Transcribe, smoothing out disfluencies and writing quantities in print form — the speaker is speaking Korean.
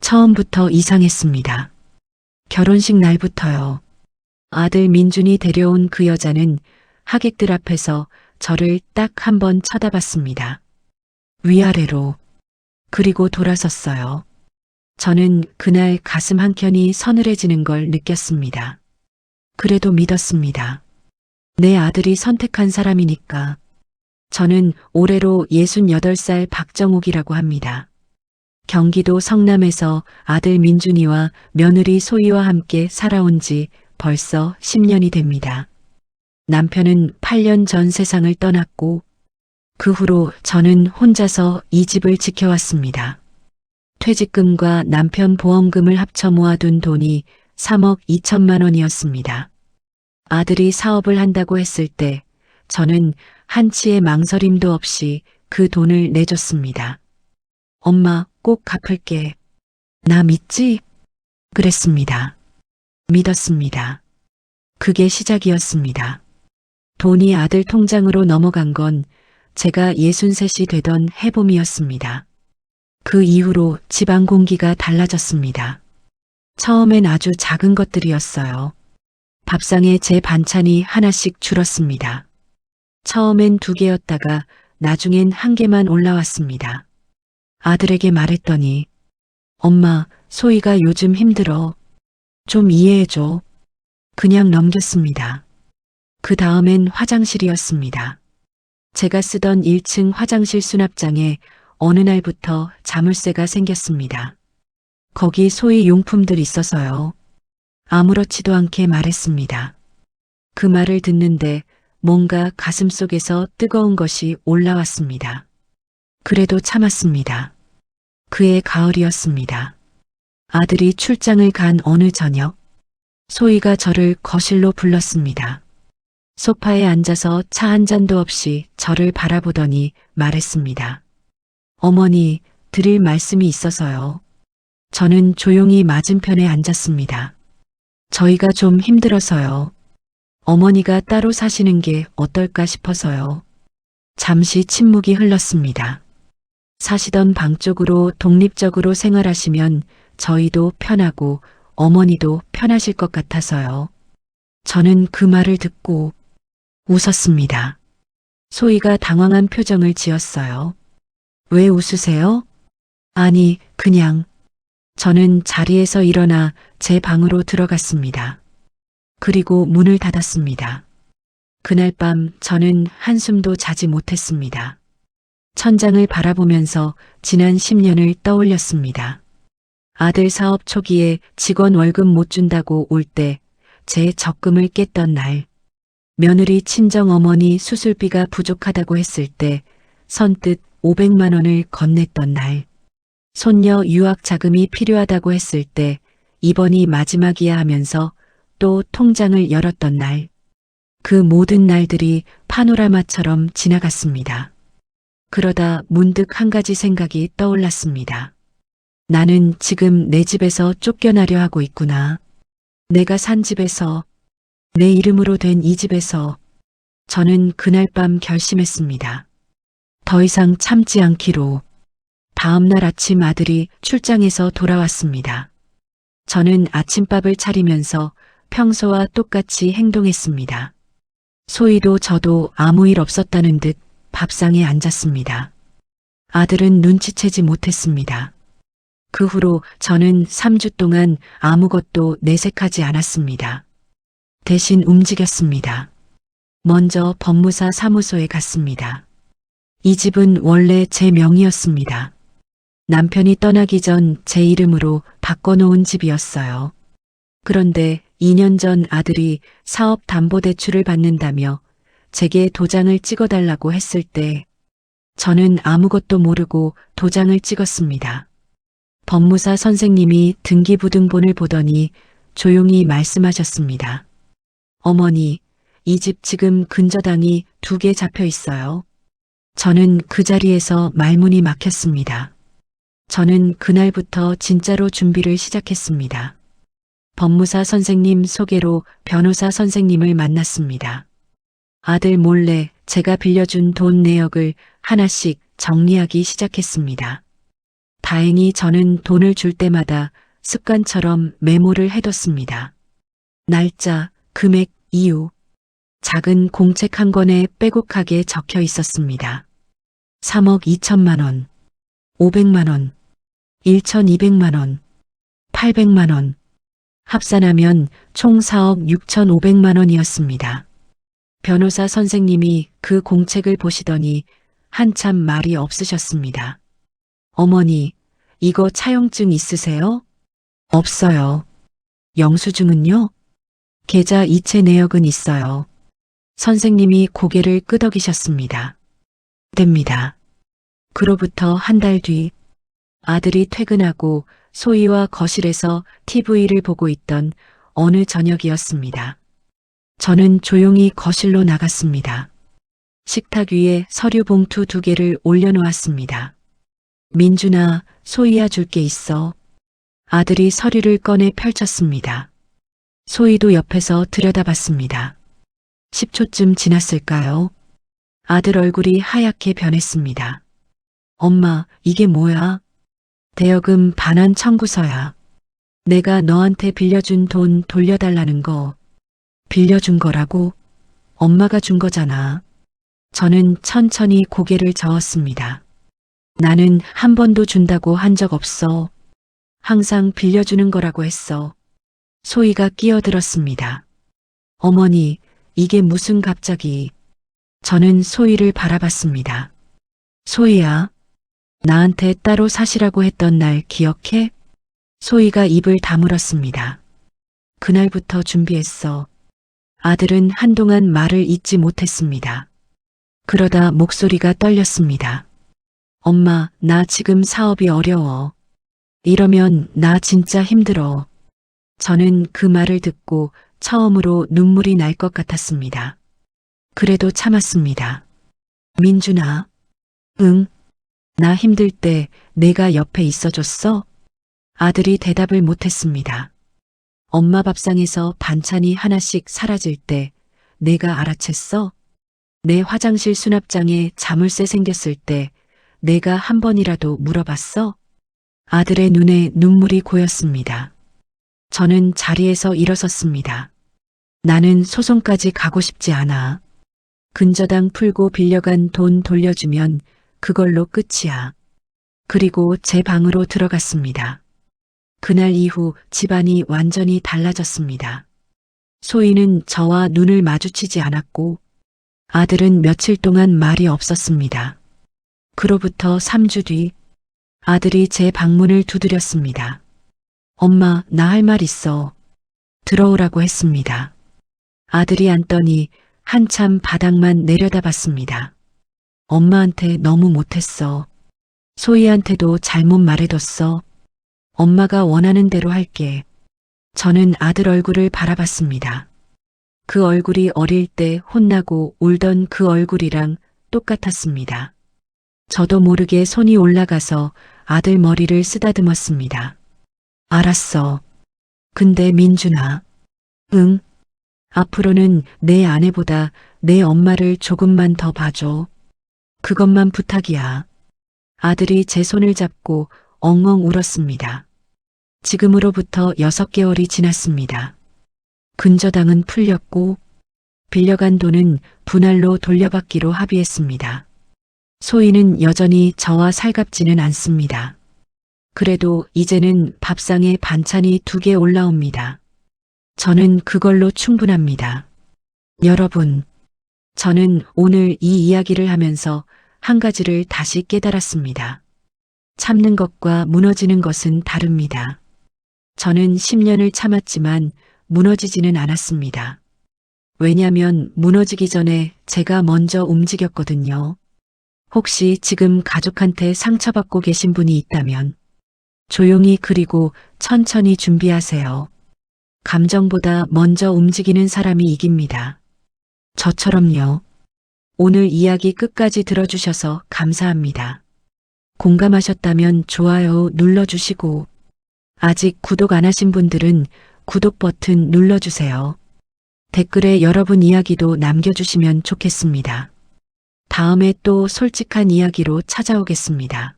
처음부터 이상했습니다. 결혼식 날부터요. 아들 민준이 데려온 그 여자는 하객들 앞에서 저를 딱 한 번 쳐다봤습니다. 위아래로. 그리고 돌아섰어요. 저는 그날 가슴 한켠이 서늘해지는 걸 느꼈습니다. 그래도 믿었습니다. 내 아들이 선택한 사람이니까. 저는 올해로 68살 박정옥이라고 합니다. 경기도 성남에서 아들 민준이와 며느리 소희와 함께 살아온 지 벌써 10년이 됩니다. 남편은 8년 전 세상을 떠났고 그 후로 저는 혼자서 이 집을 지켜왔습니다. 퇴직금과 남편 보험금을 합쳐 모아둔 돈이 3억 2천만 원이었습니다. 아들이 사업을 한다고 했을 때 저는 한치의 망설임도 없이 그 돈을 내줬습니다. 엄마, 꼭 갚을게. 나 믿지? 그랬습니다. 믿었습니다. 그게 시작이었습니다. 돈이 아들 통장으로 넘어간 건 제가 63이 되던 해봄이었습니다. 그 이후로 집안 공기가 달라졌습니다. 처음엔 아주 작은 것들이었어요. 밥상에 제 반찬이 하나씩 줄었습니다. 처음엔 2개였다가 나중엔 1개만 올라왔습니다. 아들에게 말했더니 엄마, 소희가 요즘 힘들어. 좀 이해해줘. 그냥 넘겼습니다. 그 다음엔 화장실이었습니다. 제가 쓰던 1층 화장실 수납장에 어느 날부터 자물쇠가 생겼습니다. 거기 소희 용품들 있어서요. 아무렇지도 않게 말했습니다. 그 말을 듣는데 뭔가 가슴속에서 뜨거운 것이 올라왔습니다. 그래도 참았습니다. 그해 가을이었습니다. 아들이 출장을 간 어느 저녁, 소희가 저를 거실로 불렀습니다. 소파에 앉아서 차 한 잔도 없이 저를 바라보더니 말했습니다. 어머니, 드릴 말씀이 있어서요. 저는 조용히 맞은편에 앉았습니다. 저희가 좀 힘들어서요. 어머니가 따로 사시는 게 어떨까 싶어서요. 잠시 침묵이 흘렀습니다. 사시던 방 쪽으로 독립적으로 생활하시면 저희도 편하고 어머니도 편하실 것 같아서요. 저는 그 말을 듣고 웃었습니다. 소희가 당황한 표정을 지었어요. 왜 웃으세요? 아니, 그냥. 저는 자리에서 일어나 제 방으로 들어갔습니다. 그리고 문을 닫았습니다. 그날 밤 저는 한숨도 자지 못했습니다. 천장을 바라보면서 지난 10년을 떠올렸습니다. 아들 사업 초기에 직원 월급 못 준다고 올 때 제 적금을 깼던 날, 며느리 친정어머니 수술비가 부족하다고 했을 때 선뜻 500만 원을 건넸던 날, 손녀 유학 자금이 필요하다고 했을 때 이번이 마지막이야 하면서 또 통장을 열었던 날, 그 모든 날들이 파노라마처럼 지나갔습니다. 그러다 문득 한 가지 생각이 떠올랐습니다. 나는 지금 내 집에서 쫓겨나려 하고 있구나. 내가 산 집에서, 내 이름으로 된 이 집에서. 저는 그날 밤 결심했습니다. 더 이상 참지 않기로. 다음 날 아침 아들이 출장에서 돌아왔습니다. 저는 아침밥을 차리면서 평소와 똑같이 행동했습니다. 소희도 저도 아무 일 없었다는 듯 밥상에 앉았습니다. 아들은 눈치채지 못했습니다. 그 후로 저는 3주 동안 아무것도 내색하지 않았습니다. 대신 움직였습니다. 먼저 법무사 사무소에 갔습니다. 이 집은 원래 제 명의였습니다. 남편이 떠나기 전 제 이름으로 바꿔놓은 집이었어요. 그런데 2년 전 아들이 사업담보대출을 받는다며 제게 도장을 찍어달라고 했을 때 저는 아무것도 모르고 도장을 찍었습니다. 법무사 선생님이 등기부등본을 보더니 조용히 말씀하셨습니다. 어머니, 이 집 지금 근저당이 2개 잡혀 있어요. 저는 그 자리에서 말문이 막혔습니다. 저는 그날부터 진짜로 준비를 시작했습니다. 법무사 선생님 소개로 변호사 선생님을 만났습니다. 아들 몰래 제가 빌려준 돈 내역을 하나씩 정리하기 시작했습니다. 다행히 저는 돈을 줄 때마다 습관처럼 메모를 해뒀습니다. 날짜, 금액, 이유. 작은 공책 한 권에 빼곡하게 적혀 있었습니다. 3억 2천만 원, 500만 원, 1,200만 원, 800만 원. 합산하면 총 4억 6,500만 원이었습니다. 변호사 선생님이 그 공책을 보시더니 한참 말이 없으셨습니다. 어머니, 이거 차용증 있으세요? 없어요. 영수증은요? 계좌 이체 내역은 있어요. 선생님이 고개를 끄덕이셨습니다. 됩니다. 그로부터 한 달 뒤 아들이 퇴근하고 소희와 거실에서 TV를 보고 있던 어느 저녁이었습니다. 저는 조용히 거실로 나갔습니다. 식탁 위에 서류 봉투 2개를 올려놓았습니다. 민준아, 소희야 줄 게 있어. 아들이 서류를 꺼내 펼쳤습니다. 소희도 옆에서 들여다봤습니다. 10초쯤 지났을까요? 아들 얼굴이 하얗게 변했습니다. 엄마, 이게 뭐야? 대여금 반환 청구서야. 내가 너한테 빌려준 돈 돌려달라는 거. 빌려준 거라고? 엄마가 준 거잖아. 저는 천천히 고개를 저었습니다. 나는 한 번도 준다고 한 적 없어. 항상 빌려주는 거라고 했어. 소희가 끼어들었습니다. 어머니, 이게 무슨 갑자기. 저는 소희를 바라봤습니다. 소희야, 나한테 따로 사시라고 했던 날 기억해? 소희가 입을 다물었습니다. 그날부터 준비했어. 아들은 한동안 말을 잇지 못했습니다. 그러다 목소리가 떨렸습니다. 엄마, 나 지금 사업이 어려워. 이러면 나 진짜 힘들어. 저는 그 말을 듣고 처음으로 눈물이 날 것 같았습니다. 그래도 참았습니다. 민준아, 응? 나 힘들 때 내가 옆에 있어줬어? 아들이 대답을 못했습니다. 엄마 밥상에서 반찬이 하나씩 사라질 때 내가 알아챘어? 내 화장실 수납장에 자물쇠 생겼을 때 내가 한 번이라도 물어봤어? 아들의 눈에 눈물이 고였습니다. 저는 자리에서 일어섰습니다. 나는 소송까지 가고 싶지 않아. 근저당 풀고 빌려간 돈 돌려주면 그걸로 끝이야. 그리고 제 방으로 들어갔습니다. 그날 이후 집안이 완전히 달라졌습니다. 소희는 저와 눈을 마주치지 않았고 아들은 며칠 동안 말이 없었습니다. 그로부터 3주 뒤 아들이 제 방문을 두드렸습니다. 엄마, 나 할 말 있어. 들어오라고 했습니다. 아들이 앉더니 한참 바닥만 내려다봤습니다. 엄마한테 너무 못했어. 소희한테도 잘못 말해뒀어. 엄마가 원하는 대로 할게. 저는 아들 얼굴을 바라봤습니다. 그 얼굴이 어릴 때 혼나고 울던 그 얼굴이랑 똑같았습니다. 저도 모르게 손이 올라가서 아들 머리를 쓰다듬었습니다. 알았어. 근데 민준아. 응? 앞으로는 내 아내보다 내 엄마를 조금만 더 봐줘. 그것만 부탁이야. 아들이 제 손을 잡고 엉엉 울었습니다. 지금으로부터 6개월이 지났습니다. 근저당은 풀렸고 빌려간 돈은 분할로 돌려받기로 합의했습니다. 소희는 여전히 저와 살갑지는 않습니다. 그래도 이제는 밥상에 반찬이 2개 올라옵니다. 저는 그걸로 충분합니다. 여러분, 저는 오늘 이 이야기를 하면서 한 가지를 다시 깨달았습니다. 참는 것과 무너지는 것은 다릅니다. 저는 10년을 참았지만 무너지지는 않았습니다. 왜냐면 무너지기 전에 제가 먼저 움직였거든요. 혹시 지금 가족한테 상처받고 계신 분이 있다면 조용히 그리고 천천히 준비하세요. 감정보다 먼저 움직이는 사람이 이깁니다. 저처럼요. 오늘 이야기 끝까지 들어주셔서 감사합니다. 공감하셨다면 좋아요 눌러주시고 아직 구독 안 하신 분들은 구독 버튼 눌러주세요. 댓글에 여러분 이야기도 남겨주시면 좋겠습니다. 다음에 또 솔직한 이야기로 찾아오겠습니다.